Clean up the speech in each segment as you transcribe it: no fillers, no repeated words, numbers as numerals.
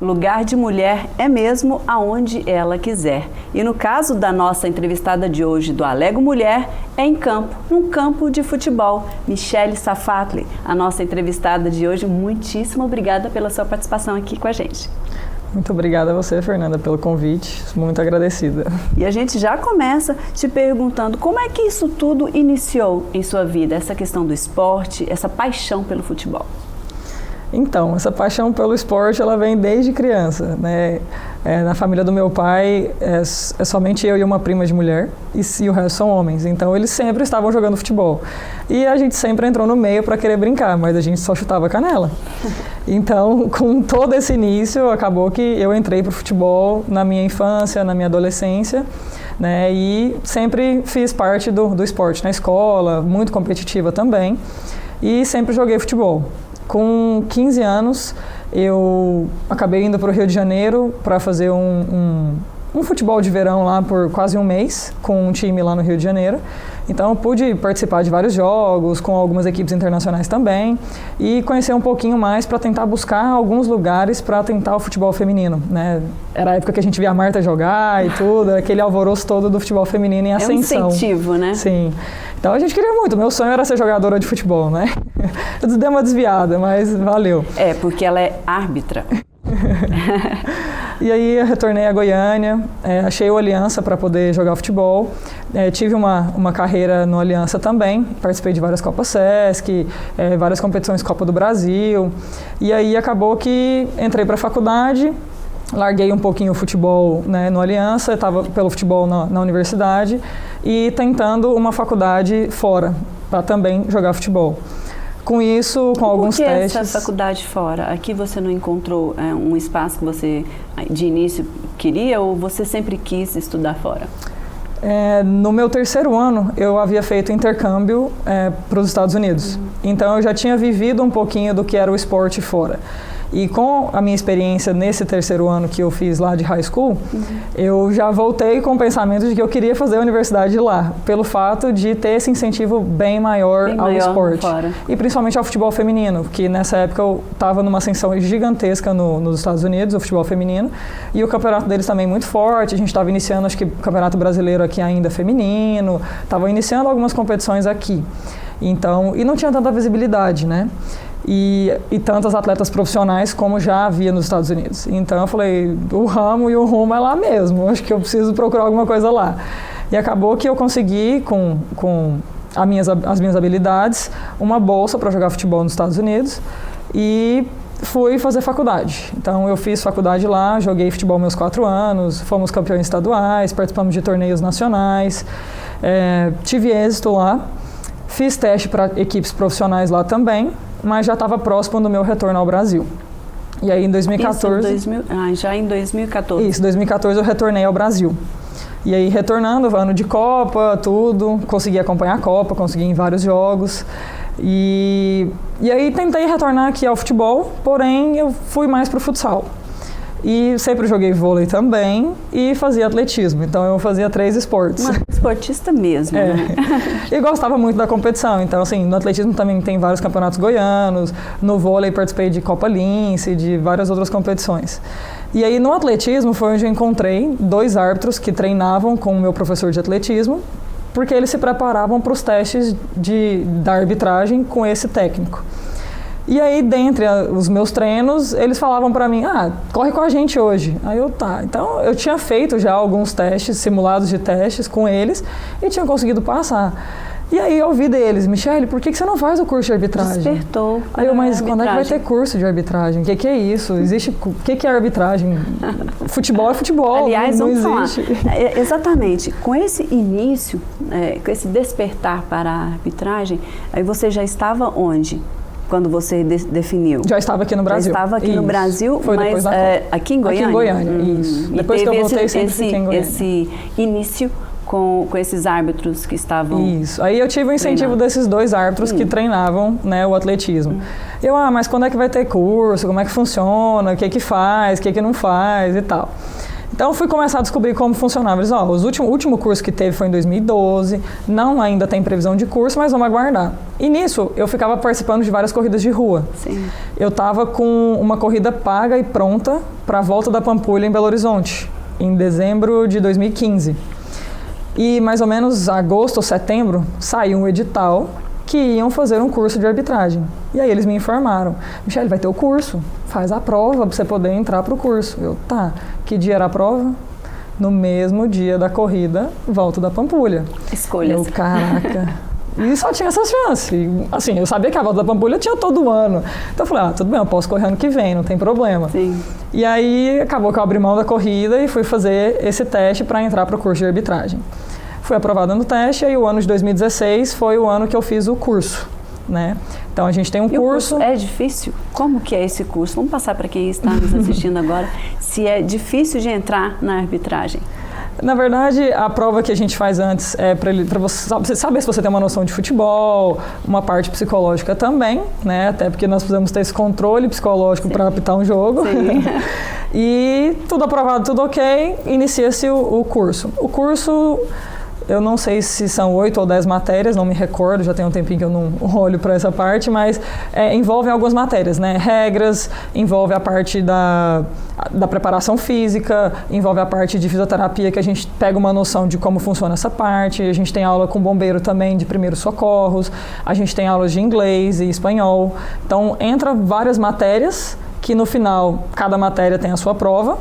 Lugar de mulher é mesmo aonde ela quiser. E no caso da nossa entrevistada de hoje do Alego Mulher, é em campo, num campo de futebol. Michele Safatli, a nossa entrevistada de hoje, muitíssimo obrigada pela sua participação aqui com a gente. Muito obrigada a você, Fernanda, pelo convite. Muito agradecida. E a gente já começa te perguntando como é que isso tudo iniciou em sua vida, essa questão do esporte, essa paixão pelo futebol. Então, essa paixão pelo esporte, ela vem desde criança, né? Na família do meu pai, é somente eu e uma prima de mulher, e o resto são homens. Então, eles sempre estavam jogando futebol. E a gente sempre entrou no meio para querer brincar, mas a gente só chutava canela. Então, com todo esse início, acabou que eu entrei para o futebol na minha infância, na minha adolescência, né? E sempre fiz parte do esporte na escola, muito competitiva também, e sempre joguei futebol. Com 15 anos, eu acabei indo para o Rio de Janeiro para fazer um futebol de verão lá por quase um mês, com um time lá no Rio de Janeiro. Então, eu pude participar de vários jogos, com algumas equipes internacionais também, e conhecer um pouquinho mais para tentar buscar alguns lugares para tentar o futebol feminino, né? Era a época que a gente via a Marta jogar e tudo, aquele alvoroço todo do futebol feminino em ascensão. É um incentivo, né? Sim. Então, a gente queria muito. Meu sonho era ser jogadora de futebol, né? Eu dei uma desviada, mas valeu. É, porque ela é árbitra. E aí eu retornei a Goiânia, achei o Aliança para poder jogar futebol, tive uma carreira no Aliança também, participei de várias Copas Sesc, várias competições Copa do Brasil, e aí acabou que entrei para a faculdade, larguei um pouquinho o futebol, né, no Aliança, estava pelo futebol na universidade e tentando uma faculdade fora para também jogar futebol. Com isso, com alguns testes... Por que essa faculdade fora? Aqui você não encontrou um espaço que você, de início, queria ou você sempre quis estudar fora? No meu terceiro ano, eu havia feito intercâmbio para os Estados Unidos. Então, eu já tinha vivido um pouquinho do que era o esporte fora. E com a minha experiência nesse terceiro ano que eu fiz lá de high school, eu já voltei com o pensamento de que eu queria fazer a universidade lá, pelo fato de ter esse incentivo bem maior ao esporte. Fora. E principalmente ao futebol feminino, que nessa época eu estava numa ascensão gigantesca nos Estados Unidos, o futebol feminino, e o campeonato deles também muito forte, a gente estava iniciando, acho que o campeonato brasileiro aqui ainda feminino, estava iniciando algumas competições aqui. Então, e não tinha tanta visibilidade, né? E tantas atletas profissionais como já havia nos Estados Unidos. Então eu falei, o ramo e o rumo é lá mesmo, acho que eu preciso procurar alguma coisa lá. E acabou que eu consegui, com as minhas habilidades, uma bolsa para jogar futebol nos Estados Unidos e fui fazer faculdade. Então eu fiz faculdade lá, joguei futebol meus 4 anos, fomos campeões estaduais, participamos de torneios nacionais, tive êxito lá, fiz teste para equipes profissionais lá também, mas já estava próximo do meu retorno ao Brasil. E aí em 2014... já em 2014. Isso, 2014 eu retornei ao Brasil. E aí retornando, ano de Copa, tudo, consegui acompanhar a Copa, consegui ir em vários jogos. E aí tentei retornar aqui ao futebol, porém eu fui mais para o futsal. E sempre joguei vôlei também e fazia atletismo. Então eu fazia 3 esportes. Uma esportista mesmo, né? E gostava muito da competição. Então, assim, no atletismo também tem vários campeonatos goianos. No vôlei participei de Copa Lince, de várias outras competições. E aí no atletismo foi onde eu encontrei 2 árbitros que treinavam com o meu professor de atletismo, porque eles se preparavam para os testes da arbitragem com esse técnico. E aí, dentre os meus treinos, eles falavam para mim, corre com a gente hoje. Aí eu, tá. Então, eu tinha feito já alguns testes, simulados de testes com eles, e tinha conseguido passar. E aí eu ouvi deles, Michele, por que você não faz o curso de arbitragem? Despertou. Aí eu, mas quando é que vai ter curso de arbitragem? O que é isso? Existe, o que é arbitragem? Futebol é futebol, aliás, não vamos existe. Falar. Exatamente. Com esse início, com esse despertar para a arbitragem, aí você já estava onde? Quando você definiu? Já estava aqui no Brasil. Já estava aqui no Brasil, foi mas aqui em Goiânia? Aqui em Goiânia, isso. Depois que eu voltei, sempre fiquei em Goiânia. Esse início com esses árbitros que estavam... Isso. Aí eu tive o incentivo desses 2 árbitros que treinavam, né, o atletismo. Eu, mas quando é que vai ter curso? Como é que funciona? O que faz? O que não faz? E tal. Então, fui começar a descobrir como funcionava. Eles, o último curso que teve foi em 2012, não ainda tem previsão de curso, mas vamos aguardar. E nisso, eu ficava participando de várias corridas de rua. Sim. Eu estava com uma corrida paga e pronta para a volta da Pampulha em Belo Horizonte, em dezembro de 2015. E mais ou menos agosto ou setembro, saiu um edital que iam fazer um curso de arbitragem. E aí eles me informaram, Michele, vai ter o curso, faz a prova para você poder entrar para o curso. Eu, tá, que dia era a prova? No mesmo dia da corrida, volta da Pampulha. Escolhas. Eu, caraca. E só tinha essa chance. E, assim, eu sabia que a volta da Pampulha tinha todo ano. Então eu falei, tudo bem, eu posso correr ano que vem, não tem problema. Sim. E aí acabou que eu abri mão da corrida e fui fazer esse teste para entrar para o curso de arbitragem. Fui aprovada no teste e o ano de 2016 foi o ano que eu fiz o curso, né? Então a gente tem um curso. O curso é difícil? Como que é esse curso? Vamos passar para quem está nos assistindo agora, se é difícil de entrar na arbitragem. Na verdade, a prova que a gente faz antes é para você saber se você tem uma noção de futebol, uma parte psicológica também, né? Até porque nós precisamos ter esse controle psicológico para apitar um jogo. Sim. E tudo aprovado, tudo ok, inicia-se o curso. O curso, eu não sei se são 8 ou 10 matérias, não me recordo, já tem um tempinho que eu não olho para essa parte, mas envolve algumas matérias, né? Regras, envolve a parte da preparação física, envolve a parte de fisioterapia, que a gente pega uma noção de como funciona essa parte, a gente tem aula com bombeiro também de primeiros socorros, a gente tem aulas de inglês e espanhol. Então, entra várias matérias, que no final, cada matéria tem a sua prova,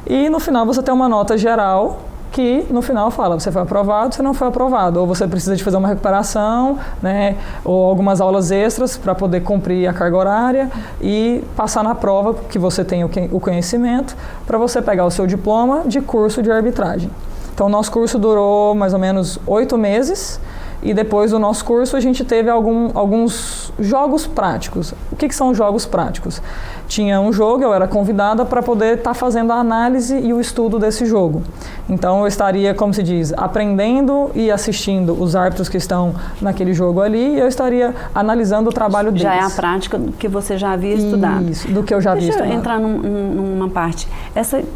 e no final você tem uma nota geral, que no final fala, você foi aprovado, você não foi aprovado, ou você precisa de fazer uma recuperação, né, ou algumas aulas extras para poder cumprir a carga horária e passar na prova que você tem o conhecimento para você pegar o seu diploma de curso de arbitragem. Então, o nosso curso durou mais ou menos 8 meses e depois do nosso curso a gente teve alguns jogos práticos. O que são jogos práticos? Tinha um jogo, eu era convidada para poder estar fazendo a análise e o estudo desse jogo. Então eu estaria, como se diz, aprendendo e assistindo os árbitros que estão naquele jogo ali e eu estaria analisando o trabalho deles. Já é a prática do que você já havia estudado. Isso, do que eu já havia estudado. Deixa eu entrar numa parte.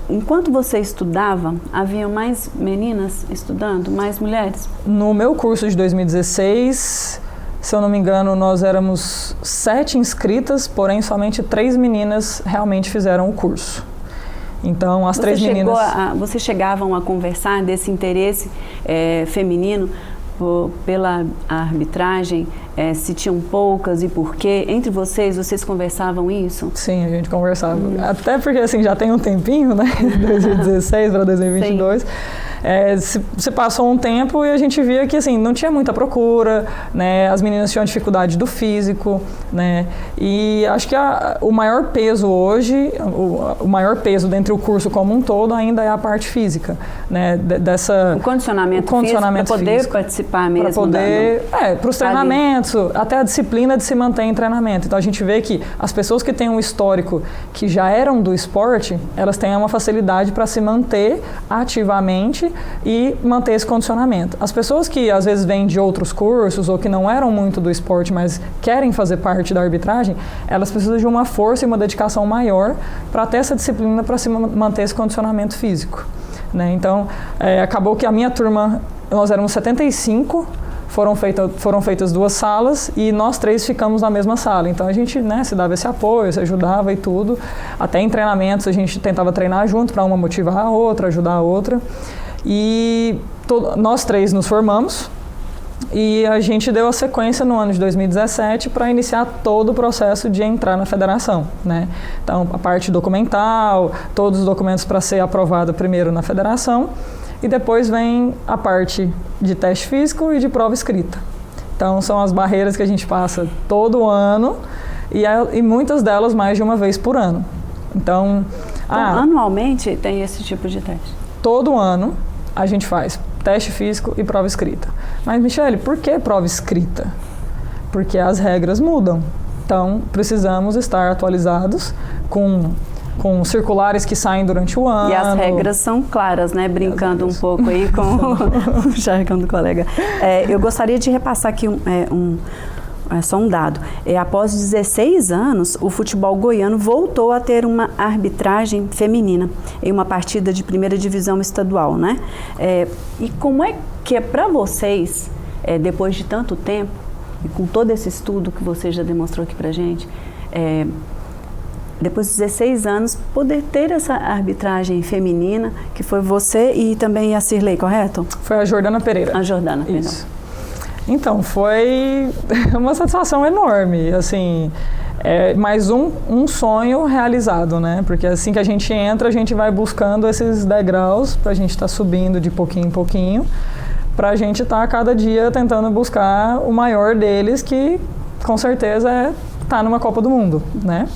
Enquanto você estudava, havia mais meninas estudando, mais mulheres? No meu curso de 2016, se eu não me engano, nós éramos 7 inscritas, porém somente 3 meninas realmente fizeram o curso. Então, as 3 meninas... Vocês chegavam a conversar desse interesse feminino pela arbitragem, se tinham poucas e por quê? Entre vocês conversavam isso? Sim, a gente conversava. Até porque, assim, já tem um tempinho, né? 2016 para 2022. Sim. Se passou um tempo e a gente via que assim, não tinha muita procura, né? As meninas tinham dificuldade do físico, né? E acho que o maior peso hoje, o maior peso dentro do curso como um todo ainda é a parte física, né? O condicionamento físico para poder participar mesmo. Para poder, para os treinamentos, até a disciplina de se manter em treinamento. Então a gente vê que as pessoas que têm um histórico que já eram do esporte, elas têm uma facilidade para se manter ativamente e manter esse condicionamento. As pessoas que às vezes vêm de outros cursos ou que não eram muito do esporte, mas querem fazer parte da arbitragem, elas precisam de uma força e uma dedicação maior para ter essa disciplina para se manter esse condicionamento físico, né? Então, acabou que a minha turma, nós éramos 75, foram feitas 2 salas e nós 3 ficamos na mesma sala. Então a gente, né, se dava esse apoio, se ajudava e tudo. Até em treinamentos a gente tentava treinar junto para uma motivar a outra, ajudar a outra. E nós 3 nos formamos e a gente deu a sequência no ano de 2017 para iniciar todo o processo de entrar na federação, né? Então, a parte documental, todos os documentos para ser aprovado primeiro na federação e depois vem a parte de teste físico e de prova escrita. Então, são as barreiras que a gente passa todo ano e muitas delas mais de uma vez por ano. Então, anualmente tem esse tipo de teste? Todo ano a gente faz teste físico e prova escrita. Mas, Michele, por que prova escrita? Porque as regras mudam. Então, precisamos estar atualizados com circulares que saem durante o ano. E as regras são claras, né? Brincando um pouco aí com o jargão do colega. Eu gostaria de repassar aqui só um dado. Após 16 anos, o futebol goiano voltou a ter uma arbitragem feminina em uma partida de primeira divisão estadual, né? E como é que é para vocês, depois de tanto tempo, e com todo esse estudo que você já demonstrou aqui pra gente, depois de 16 anos, poder ter essa arbitragem feminina, que foi você e também a Cirlei, correto? Foi a Jordana Pereira. A Jordana, perdão. Isso. Então, foi uma satisfação enorme, assim, mais um sonho realizado, né? Porque assim que a gente entra, a gente vai buscando esses degraus para a gente estar subindo de pouquinho em pouquinho, para a gente estar cada dia tentando buscar o maior deles, que com certeza é estar numa Copa do Mundo, né?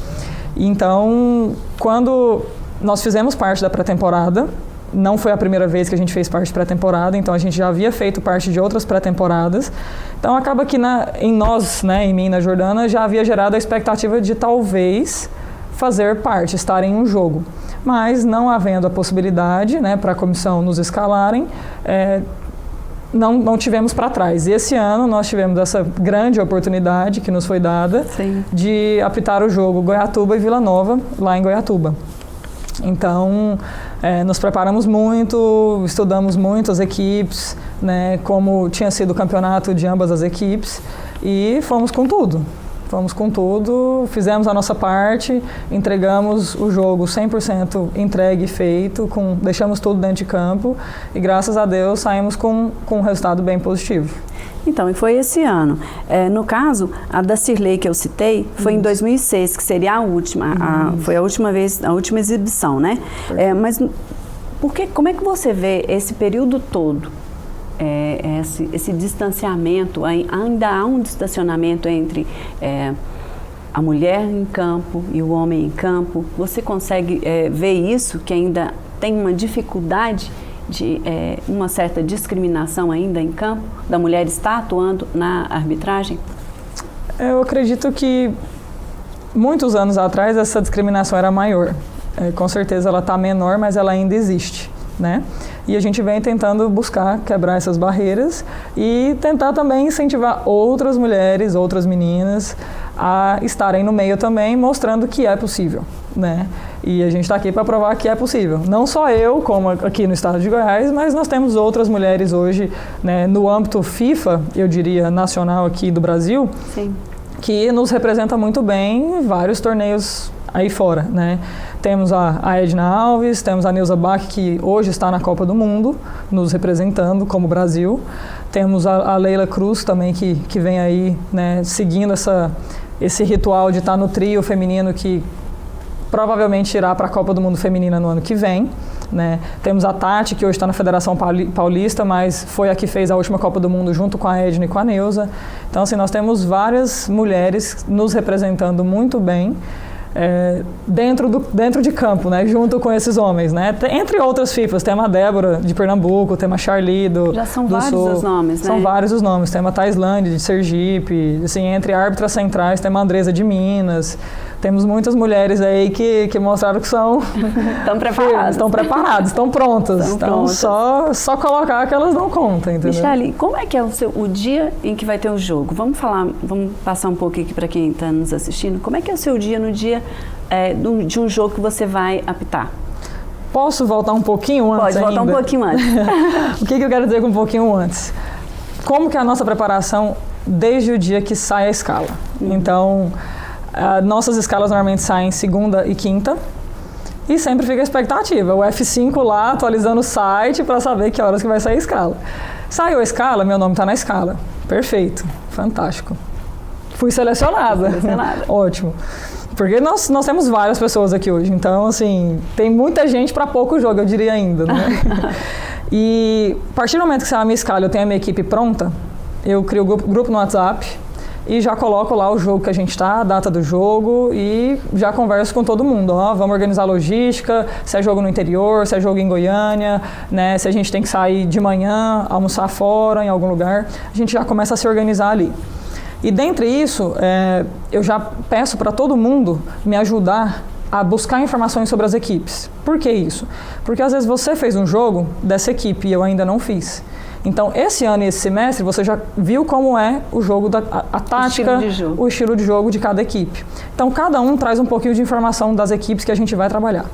Então, quando nós fizemos parte da pré-temporada, não foi a primeira vez que a gente fez parte de pré-temporada, então a gente já havia feito parte de outras pré-temporadas. Então acaba que em nós, né, em mim e na Jordana, já havia gerado a expectativa de talvez fazer parte, estar em um jogo. Mas não havendo a possibilidade, né, para a comissão nos escalarem, não tivemos para trás. E esse ano nós tivemos essa grande oportunidade que nos foi dada. Sim. De apitar o jogo Goiatuba e Vila Nova, lá em Goiatuba. Então, nos preparamos muito, estudamos muito as equipes, né, como tinha sido o campeonato de ambas as equipes, e fomos com tudo. Fomos com tudo, fizemos a nossa parte, entregamos o jogo 100% entregue e feito, deixamos tudo dentro de campo e, graças a Deus, saímos com um resultado bem positivo. Então, e foi esse ano. No caso, a da Cirlei que eu citei foi em 2006, que seria a última, foi a última vez, a última exibição, né? Mas como é que você vê esse período todo? Esse distanciamento, ainda há um distanciamento entre a mulher em campo e o homem em campo. Você consegue ver isso, que ainda tem uma dificuldade de uma certa discriminação ainda em campo, da mulher estar atuando na arbitragem? Eu acredito que muitos anos atrás essa discriminação era maior. Com certeza ela está menor, mas ela ainda existe, né? E a gente vem tentando buscar quebrar essas barreiras e tentar também incentivar outras mulheres, outras meninas a estarem no meio também, mostrando que é possível, né? E a gente está aqui para provar que é possível. Não só eu, como aqui no estado de Goiás, mas nós temos outras mulheres hoje, né, no âmbito FIFA, eu diria, nacional aqui do Brasil, sim, que nos representa muito bem em vários torneios aí fora, né? Temos a Edna Alves, temos a Neuza Bach, que hoje está na Copa do Mundo, nos representando como Brasil. Temos a Leila Cruz também, que vem aí, né, seguindo esse ritual de estar no trio feminino, que provavelmente irá para a Copa do Mundo Feminina no ano que vem, né? Temos a Tati, que hoje está na Federação Paulista, mas foi a que fez a última Copa do Mundo junto com a Edna e com a Neuza. Então, assim, nós temos várias mulheres nos representando muito bem, dentro de campo, né, junto com esses homens, né, entre outras FIFAs. Temos a Débora de Pernambuco, temos a Charlie do Já são do vários Sul. Os nomes, né? São vários os nomes. Temos a Taislândia de Sergipe, assim, entre árbitras centrais, temos a Andresa de Minas. Temos muitas mulheres aí que mostraram que são... Estão preparadas. Estão preparadas, estão prontas. Então, só colocar que elas não contam, entendeu? Michele, como é que é o dia em que vai ter o jogo? Vamos passar um pouco aqui para quem está nos assistindo. Como é que é o seu dia no dia de um jogo que você vai apitar? Posso voltar um pouquinho antes? Pode voltar ainda? Um pouquinho antes. O que eu quero dizer com um pouquinho antes? Como que é a nossa preparação desde o dia que sai a escala? Então... nossas escalas normalmente saem segunda e quinta e sempre fica a expectativa, o F5 lá atualizando o site para saber que horas que vai sair a escala. Saiu a escala, meu nome está na escala. Perfeito, fantástico. Fui selecionada. Ótimo. Porque nós temos várias pessoas aqui hoje, então assim, tem muita gente para pouco jogo, eu diria ainda, né? E a partir do momento que sai a minha escala, eu tenho a minha equipe pronta, eu crio o grupo no WhatsApp, e já coloco lá o jogo que a gente está, a data do jogo, e já converso com todo mundo. Vamos organizar a logística, se é jogo no interior, se é jogo em Goiânia, né, se a gente tem que sair de manhã, almoçar fora, em algum lugar. A gente já começa a se organizar ali. E dentre isso, eu já peço para todo mundo me ajudar a buscar informações sobre as equipes. Por que isso? Porque às vezes você fez um jogo dessa equipe e eu ainda não fiz. Então, esse ano e esse semestre, você já viu como é o jogo, a tática, o estilo de jogo de cada equipe. Então, cada um traz um pouquinho de informação das equipes que a gente vai trabalhar.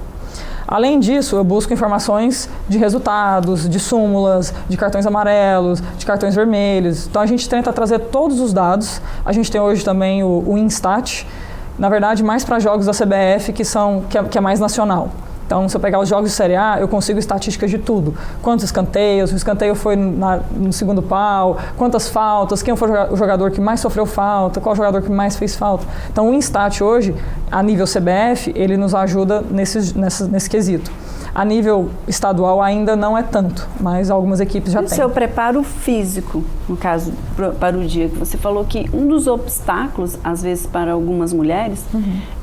Além disso, eu busco informações de resultados, de súmulas, de cartões amarelos, de cartões vermelhos. Então, a gente tenta trazer todos os dados. A gente tem hoje também o Instat, na verdade, mais para jogos da CBF, que é mais nacional. Então, se eu pegar os jogos de Série A, eu consigo estatísticas de tudo. Quantos escanteios, o escanteio foi no segundo pau, quantas faltas, quem foi o jogador que mais sofreu falta, qual o jogador que mais fez falta. Então, o Instat hoje, a nível CBF, ele nos ajuda nesse quesito. A nível estadual ainda não é tanto, mas algumas equipes já têm. O seu preparo físico, no caso, para o dia, que você falou que um dos obstáculos, às vezes, para algumas mulheres,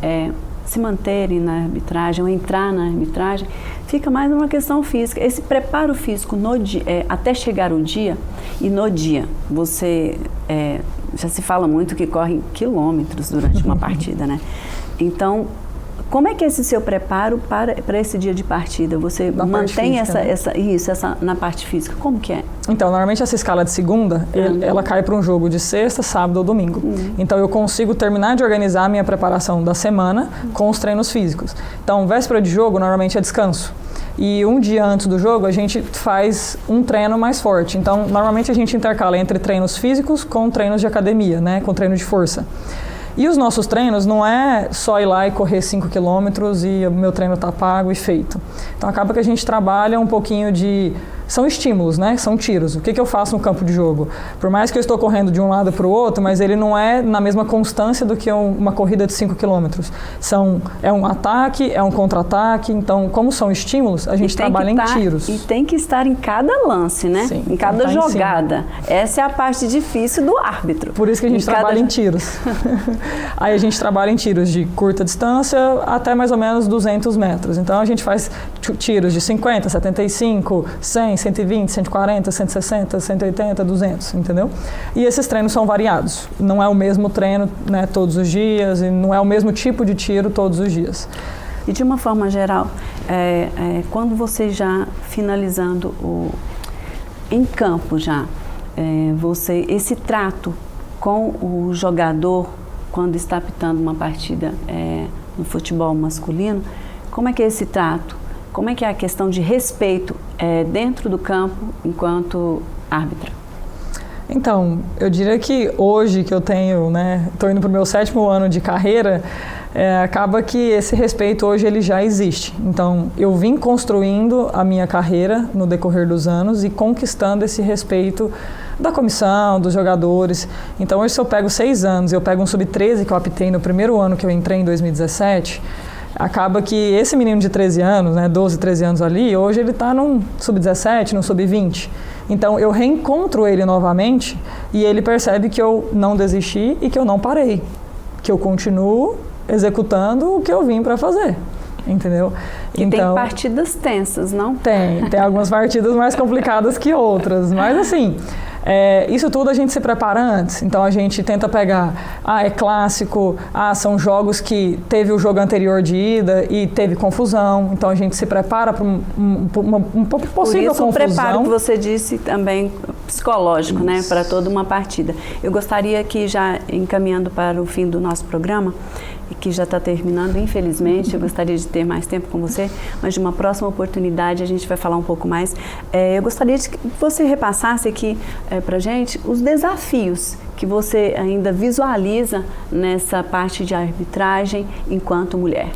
é se manterem na arbitragem ou entrar na arbitragem, fica mais uma questão física. Esse preparo físico no dia, até chegar o dia, e no dia você já se fala muito que corre quilômetros durante uma partida, né? Então, como é que é esse seu preparo para esse dia de partida? Você mantém essa na parte física? Como que é? Então, normalmente essa escala de segunda, ela cai para um jogo de sexta, sábado ou domingo. Então, eu consigo terminar de organizar a minha preparação da semana com os treinos físicos. Então, véspera de jogo, normalmente é descanso. E um dia antes do jogo, a gente faz um treino mais forte. Então, normalmente a gente intercala entre treinos físicos com treinos de academia, né? Com treino de força. E os nossos treinos não é só ir lá e correr 5 quilômetros e o meu treino está pago e feito. Então acaba que a gente trabalha um pouquinho de... São estímulos, né? São tiros. O que eu faço no campo de jogo? Por mais que eu estou correndo de um lado para o outro, mas ele não é na mesma constância do que uma corrida de 5 quilômetros. É um ataque, é um contra-ataque. Então, como são estímulos, a gente trabalha em tiros. E tem que estar em cada lance, né? Sim, em cada jogada. Essa é a parte difícil do árbitro. Por isso que a gente trabalha em tiros. Aí a gente trabalha em tiros de curta distância até mais ou menos 200 metros. Então, a gente faz tiros de 50, 75, 100, 120, 140, 160, 180, 200, entendeu? E esses treinos são variados. Não é o mesmo treino, né, todos os dias, e não é o mesmo tipo de tiro todos os dias. E de uma forma geral, quando você já finalizando em campo já, esse trato com o jogador quando está apitando uma partida no futebol masculino, como é que é esse trato? Como é que é a questão de respeito dentro do campo enquanto árbitra? Então, eu diria que hoje que eu tenho, né, estou indo para o meu 7º ano de carreira, acaba que esse respeito hoje ele já existe. Então, eu vim construindo a minha carreira no decorrer dos anos e conquistando esse respeito da comissão, dos jogadores. Então, hoje se eu pego 6 anos, eu pego um sub-13 que eu apitei no primeiro ano que eu entrei em 2017, acaba que esse menino de 13 anos, né, 12, 13 anos ali, hoje ele está num sub-17, num sub-20. Então, eu reencontro ele novamente e ele percebe que eu não desisti e que eu não parei. Que eu continuo executando o que eu vim para fazer, entendeu? E então, tem partidas tensas, não? Tem algumas partidas mais complicadas que outras, mas assim... isso tudo a gente se prepara antes, então a gente tenta pegar, é clássico, são jogos que teve o jogo anterior de ida e teve confusão, então a gente se prepara para uma possível confusão. Por isso o preparo que você disse também psicológico, né, para toda uma partida. Eu gostaria que já encaminhando para o fim do nosso programa, que já está terminando, infelizmente, eu gostaria de ter mais tempo com você, mas de uma próxima oportunidade a gente vai falar um pouco mais. Eu gostaria de que você repassasse aqui para a gente os desafios que você ainda visualiza nessa parte de arbitragem enquanto mulher.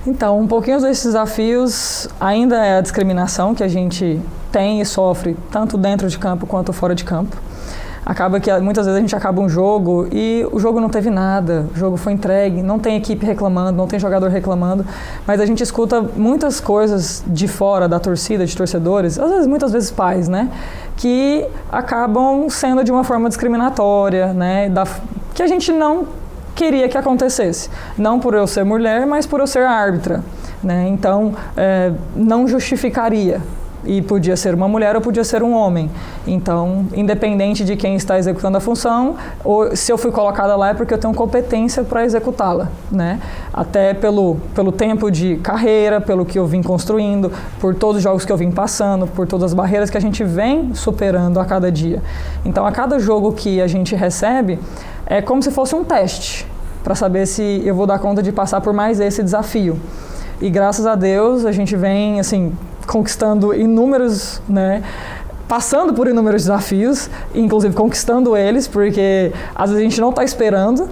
Então, um pouquinho desses desafios ainda é a discriminação que a gente tem e sofre, tanto dentro de campo quanto fora de campo. Acaba que muitas vezes a gente acaba um jogo e o jogo não teve nada, o jogo foi entregue, não tem equipe reclamando, não tem jogador reclamando, mas a gente escuta muitas coisas de fora da torcida, de torcedores, às vezes, muitas vezes pais, né, que acabam sendo de uma forma discriminatória, né, que a gente não queria que acontecesse, não por eu ser mulher, mas por eu ser árbitra, né, então não justificaria. E podia ser uma mulher ou podia ser um homem. Então, independente de quem está executando a função, ou se eu fui colocada lá é porque eu tenho competência para executá-la, né? Até pelo tempo de carreira, pelo que eu vim construindo, por todos os jogos que eu vim passando, por todas as barreiras que a gente vem superando a cada dia. Então, a cada jogo que a gente recebe, é como se fosse um teste, para saber se eu vou dar conta de passar por mais esse desafio. E graças a Deus, a gente vem, assim, conquistando inúmeros, né, passando por inúmeros desafios, inclusive conquistando eles, porque às vezes a gente não está esperando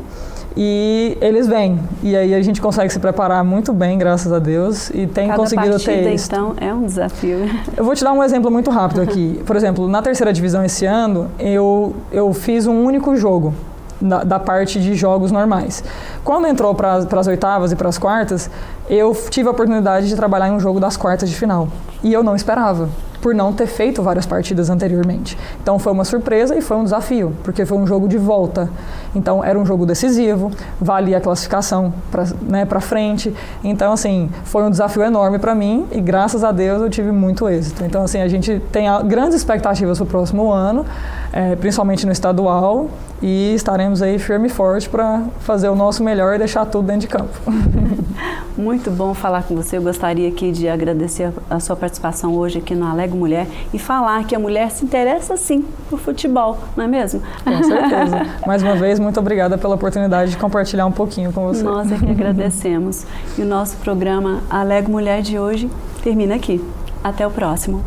e eles vêm. E aí a gente consegue se preparar muito bem, graças a Deus, e tem conseguido ter isso. Então, é um desafio. Eu vou te dar um exemplo muito rápido aqui. Por exemplo, na terceira divisão esse ano, eu fiz um único jogo. Da parte de jogos normais. Quando entrou para as oitavas e para as quartas, eu tive a oportunidade de trabalhar em um jogo das quartas de final. E eu não esperava, por não ter feito várias partidas anteriormente. Então foi uma surpresa e foi um desafio, porque foi um jogo de volta. Então era um jogo decisivo, valia a classificação para frente. Então, assim, foi um desafio enorme para mim e graças a Deus eu tive muito êxito. Então, assim, a gente tem grandes expectativas para o próximo ano, principalmente no estadual, e estaremos aí firme e forte para fazer o nosso melhor e deixar tudo dentro de campo. Muito bom falar com você. Eu gostaria aqui de agradecer a sua participação hoje aqui no Alegro Mulher e falar que a mulher se interessa sim por futebol, não é mesmo? Com certeza. Mais uma vez, muito obrigada pela oportunidade de compartilhar um pouquinho com você. Nós é que agradecemos. E o nosso programa Alegro Mulher de hoje termina aqui. Até o próximo.